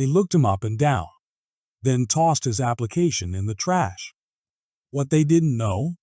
They looked him up and down, then tossed his application in the trash. What they didn't know?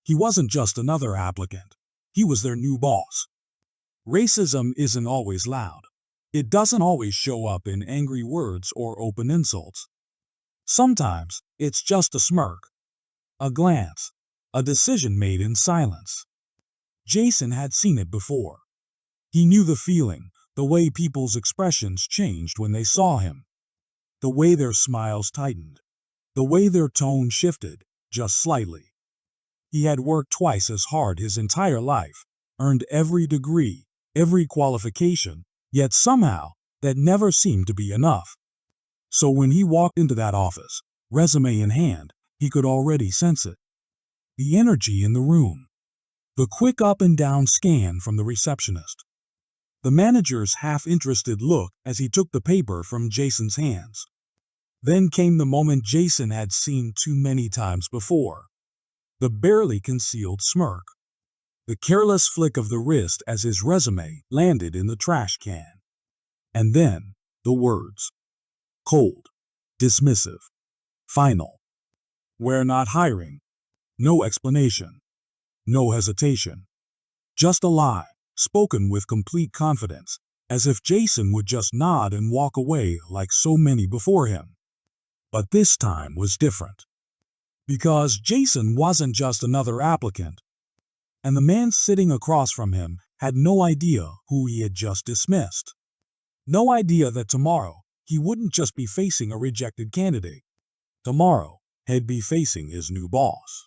He wasn't just another applicant. He was their new boss. Racism isn't always loud. It doesn't always show up in angry words or open insults. Sometimes it's just a smirk, a glance, a decision made in silence. Jason had seen it before. He knew the feeling, the way people's expressions changed when they saw him, the way their smiles tightened, the way their tone shifted, just slightly. He had worked twice as hard his entire life, earned every degree, every qualification, yet somehow that never seemed to be enough. So when he walked into that office, resume in hand, he could already sense it. The energy in the room, the quick up and down scan from the receptionist, the manager's half-interested look as he took the paper from Jason's hands. Then came the moment Jason had seen too many times before. The barely concealed smirk. The careless flick of the wrist as his resume landed in the trash can. And then, the words. Cold. Dismissive. Final. We're not hiring. No explanation. No hesitation. Just a lie, spoken with complete confidence, as if Jason would just nod and walk away like so many before him. But this time was different. Because Jason wasn't just another applicant, and the man sitting across from him had no idea who he had just dismissed. No idea that tomorrow he wouldn't just be facing a rejected candidate. Tomorrow he'd be facing his new boss.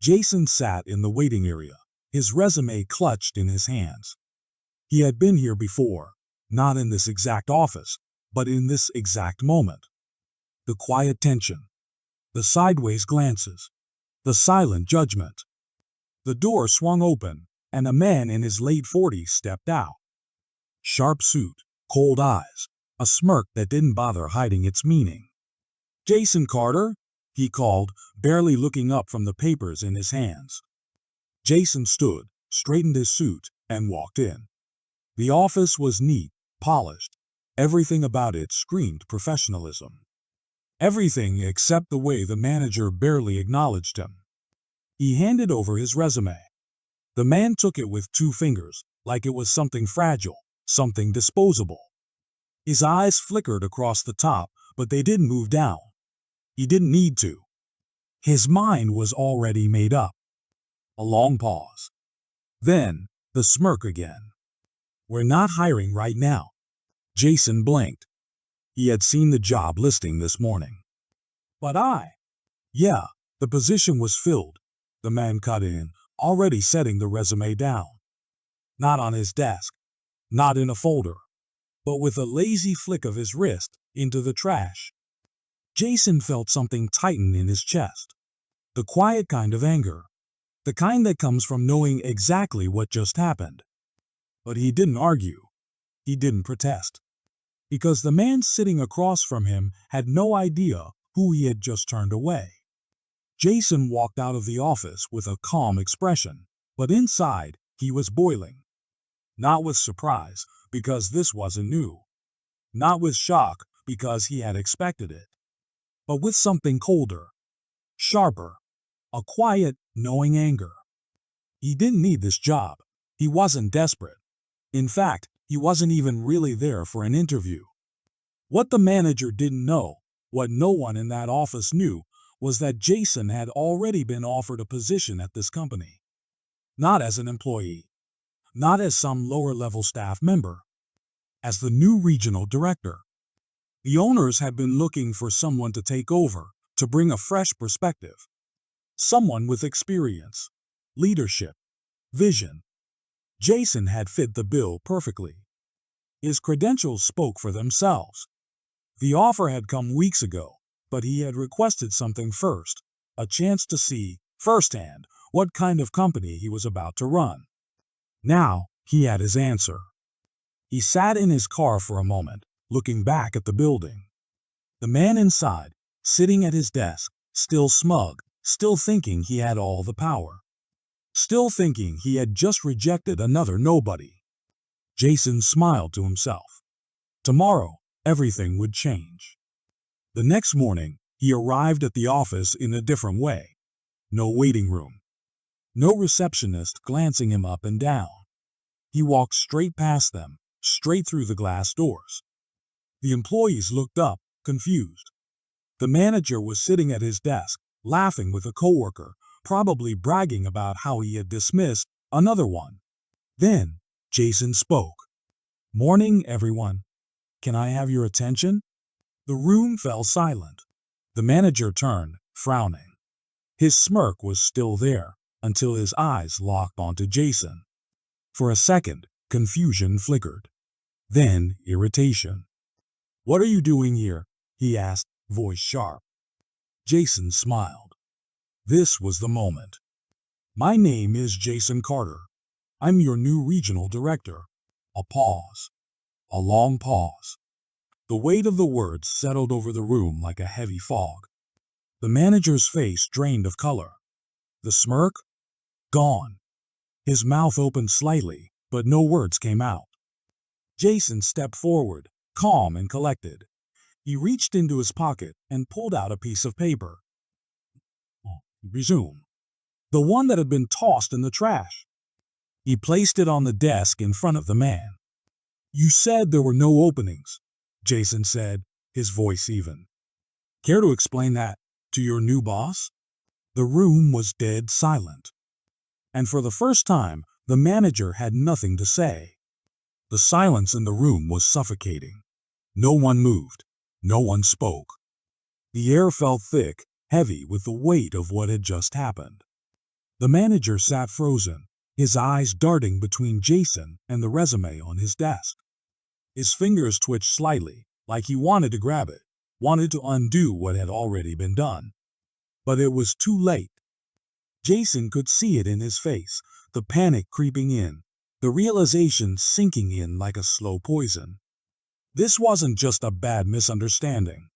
Jason sat in the waiting area, his resume clutched in his hands. He had been here before, not in this exact office, but in this exact moment. The quiet tension, the sideways glances, the silent judgment. The door swung open, and a man in his late 40s stepped out. Sharp suit, cold eyes, a smirk that didn't bother hiding its meaning. "Jason Carter?" he called, barely looking up from the papers in his hands. Jason stood, straightened his suit, and walked in. The office was neat, polished. Everything about it screamed professionalism. Everything except the way the manager barely acknowledged him. He handed over his resume. The man took it with 2 fingers, like it was something fragile, something disposable. His eyes flickered across the top, but they didn't move down. He didn't need to. His mind was already made up. A long pause. Then, the smirk again. "We're not hiring right now." Jason blinked. He had seen the job listing this morning. "But Yeah, the position was filled," the man cut in, already setting the resume down. Not on his desk, not in a folder, but with a lazy flick of his wrist into the trash. Jason felt something tighten in his chest. The quiet kind of anger. The kind that comes from knowing exactly what just happened. But he didn't argue. He didn't protest. Because the man sitting across from him had no idea who he had just turned away. Jason walked out of the office with a calm expression, but inside he was boiling. Not with surprise, because this wasn't new. Not with shock, because he had expected it. But with something colder, sharper, a quiet, knowing anger. He didn't need this job. He wasn't desperate. In fact, he wasn't even really there for an interview. What the manager didn't know, what no one in that office knew, was that Jason had already been offered a position at this company. Not as an employee, not as some lower-level staff member, as the new regional director. The owners had been looking for someone to take over, to bring a fresh perspective. Someone with experience, leadership, vision. Jason had fit the bill perfectly. His credentials spoke for themselves. The offer had come weeks ago, but he had requested something first, a chance to see, firsthand, what kind of company he was about to run. Now, he had his answer. He sat in his car for a moment, looking back at the building. The man inside, sitting at his desk, still smug, still thinking he had all the power. Still thinking he had just rejected another nobody. Jason smiled to himself. Tomorrow, everything would change. The next morning, he arrived at the office in a different way. No waiting room. No receptionist glancing him up and down. He walked straight past them, straight through the glass doors. The employees looked up, confused. The manager was sitting at his desk, laughing with a coworker, probably bragging about how he had dismissed another one. Then, Jason spoke. "Morning, everyone. Can I have your attention?" The room fell silent. The manager turned, frowning. His smirk was still there, until his eyes locked onto Jason. For a second, confusion flickered. Then, irritation. "What are you doing here?" he asked, voice sharp. Jason smiled. This was the moment. "My name is Jason Carter. I'm your new regional director." A pause. A long pause. The weight of the words settled over the room like a heavy fog. The manager's face drained of color. The smirk? Gone. His mouth opened slightly, but no words came out. Jason stepped forward, calm and collected. He reached into his pocket and pulled out a piece of paper. Resume. The one that had been tossed in the trash. He placed it on the desk in front of the man. "You said there were no openings," Jason said, his voice even. "Care to explain that to your new boss?" The room was dead silent. And for the first time, the manager had nothing to say. The silence in the room was suffocating. No one moved. No one spoke. The air felt thick, heavy with the weight of what had just happened. The manager sat frozen, his eyes darting between Jason and the resume on his desk. His fingers twitched slightly, like he wanted to grab it, wanted to undo what had already been done. But it was too late. Jason could see it in his face, the panic creeping in, the realization sinking in like a slow poison. This wasn't just a bad misunderstanding.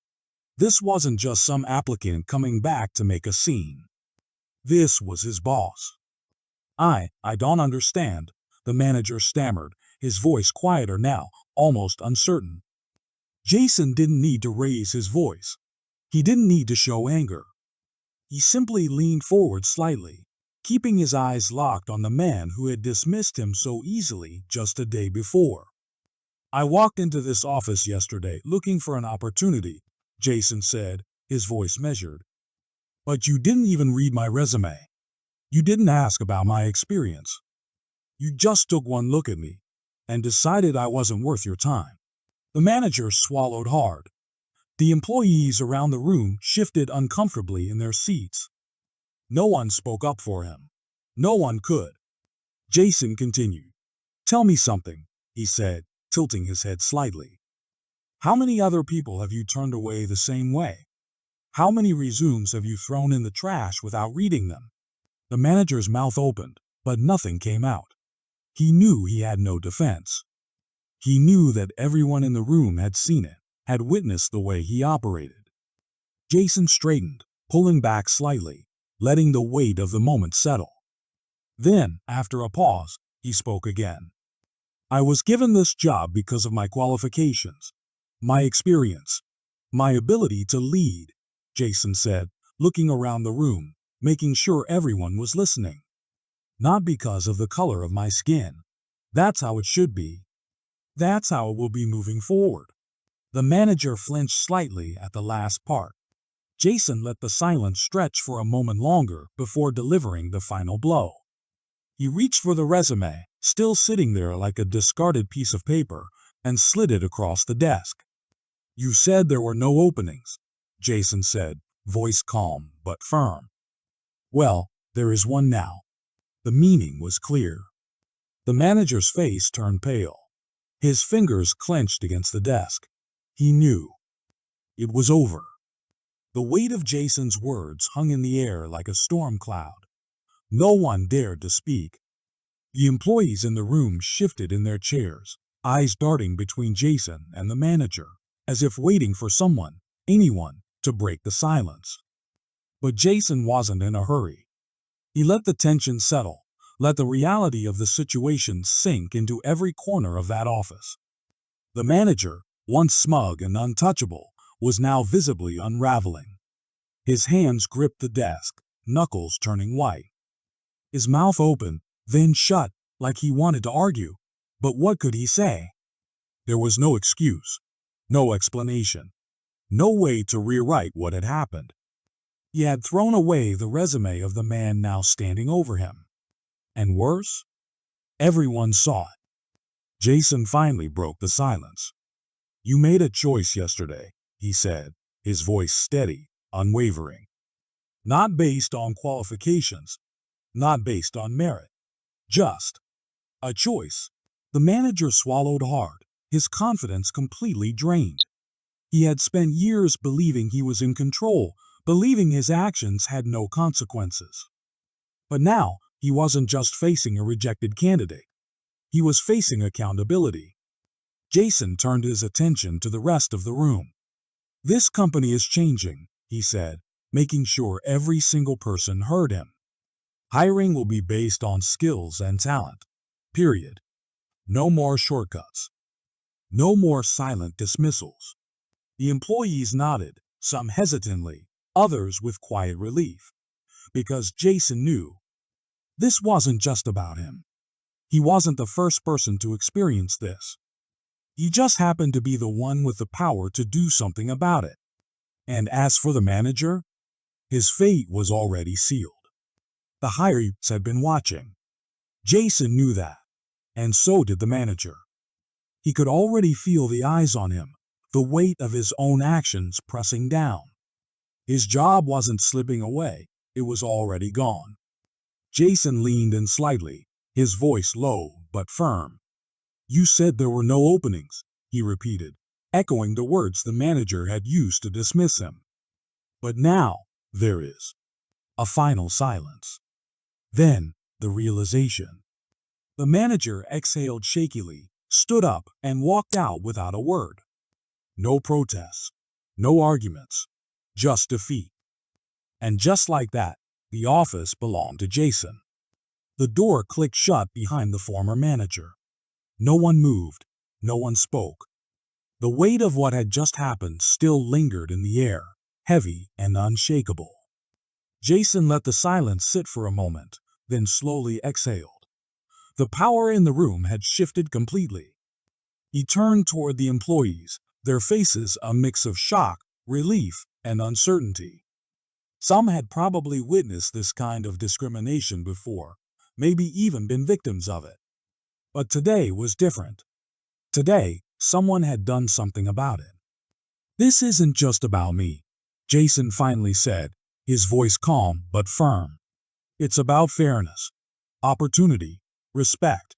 This wasn't just some applicant coming back to make a scene. This was his boss. I don't understand," the manager stammered, his voice quieter now, almost uncertain. Jason didn't need to raise his voice. He didn't need to show anger. He simply leaned forward slightly, keeping his eyes locked on the man who had dismissed him so easily just a day before. "I walked into this office yesterday looking for an opportunity," Jason said, his voice measured. "But you didn't even read my resume. You didn't ask about my experience. You just took one look at me and decided I wasn't worth your time." The manager swallowed hard. The employees around the room shifted uncomfortably in their seats. No one spoke up for him. No one could. Jason continued. "Tell me something," he said, tilting his head slightly. "How many other people have you turned away the same way? How many resumes have you thrown in the trash without reading them?" The manager's mouth opened, but nothing came out. He knew he had no defense. He knew that everyone in the room had seen it, had witnessed the way he operated. Jason straightened, pulling back slightly, letting the weight of the moment settle. Then, after a pause, he spoke again. "I was given this job because of my qualifications, my experience, my ability to lead," Jason said, looking around the room, making sure everyone was listening. "Not because of the color of my skin. That's how it should be. That's how it will be moving forward." The manager flinched slightly at the last part. Jason let the silence stretch for a moment longer before delivering the final blow. He reached for the resume, still sitting there like a discarded piece of paper, and slid it across the desk. "You said there were no openings," Jason said, voice calm but firm. "Well, there is one now." The meaning was clear. The manager's face turned pale. His fingers clenched against the desk. He knew. It was over. The weight of Jason's words hung in the air like a storm cloud. No one dared to speak. The employees in the room shifted in their chairs, eyes darting between Jason and the manager, as if waiting for someone, anyone, to break the silence. But Jason wasn't in a hurry. He let the tension settle, let the reality of the situation sink into every corner of that office. The manager, once smug and untouchable, was now visibly unraveling. His hands gripped the desk, knuckles turning white. His mouth open, then shut, like he wanted to argue. But what could he say? There was no excuse, no explanation, no way to rewrite what had happened. He had thrown away the resume of the man now standing over him. And worse, everyone saw it. Jason finally broke the silence. "You made a choice yesterday," he said, his voice steady, unwavering. "Not based on qualifications, not based on merit. Just a choice." The manager swallowed hard, his confidence completely drained. He had spent years believing he was in control, believing his actions had no consequences. But now, he wasn't just facing a rejected candidate. He was facing accountability. Jason turned his attention to the rest of the room. "This company is changing," he said, making sure every single person heard him. "Hiring will be based on skills and talent. Period. No more shortcuts. No more silent dismissals." The employees nodded, some hesitantly, others with quiet relief, because Jason knew this wasn't just about him. He wasn't the first person to experience this. He just happened to be the one with the power to do something about it. And as for the manager, his fate was already sealed. The hirers had been watching. Jason knew that, and so did the manager. He could already feel the eyes on him, the weight of his own actions pressing down. His job wasn't slipping away, it was already gone. Jason leaned in slightly, his voice low but firm. "You said there were no openings," he repeated, echoing the words the manager had used to dismiss him. "But now, there is." A final silence. Then, the realization. The manager exhaled shakily, stood up, and walked out without a word. No protests, no arguments, just defeat. And just like that, the office belonged to Jason. The door clicked shut behind the former manager. No one moved, no one spoke. The weight of what had just happened still lingered in the air, heavy and unshakable. Jason let the silence sit for a moment, then slowly exhaled. The power in the room had shifted completely. He turned toward the employees, their faces a mix of shock, relief, and uncertainty. Some had probably witnessed this kind of discrimination before, maybe even been victims of it. But today was different. Today, someone had done something about it. "This isn't just about me," Jason finally said, his voice calm but firm. "It's about fairness, opportunity, respect.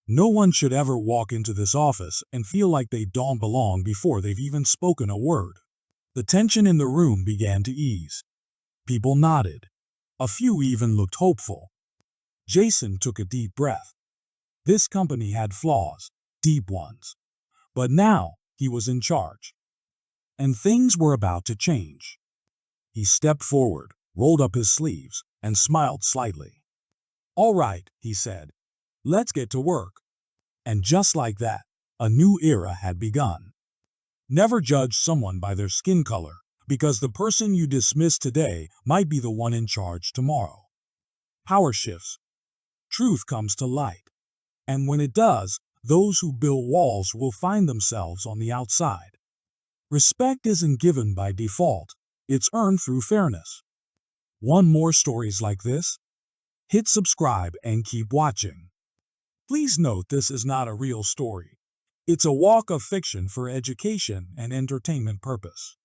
No one should ever walk into this office and feel like they don't belong before they've even spoken a word." The tension in the room began to ease. People nodded. A few even looked hopeful. Jason took a deep breath. This company had flaws, deep ones. But now he was in charge. And things were about to change. He stepped forward, rolled up his sleeves, and smiled slightly. "All right," he said. "Let's get to work." And just like that, a new era had begun. Never judge someone by their skin color, because the person you dismiss today might be the one in charge tomorrow. Power shifts. Truth comes to light. And when it does, those who build walls will find themselves on the outside. Respect isn't given by default, it's earned through fairness. Want more stories like this? Hit subscribe and keep watching. Please note this is not a real story. It's a walk of fiction for education and entertainment purpose.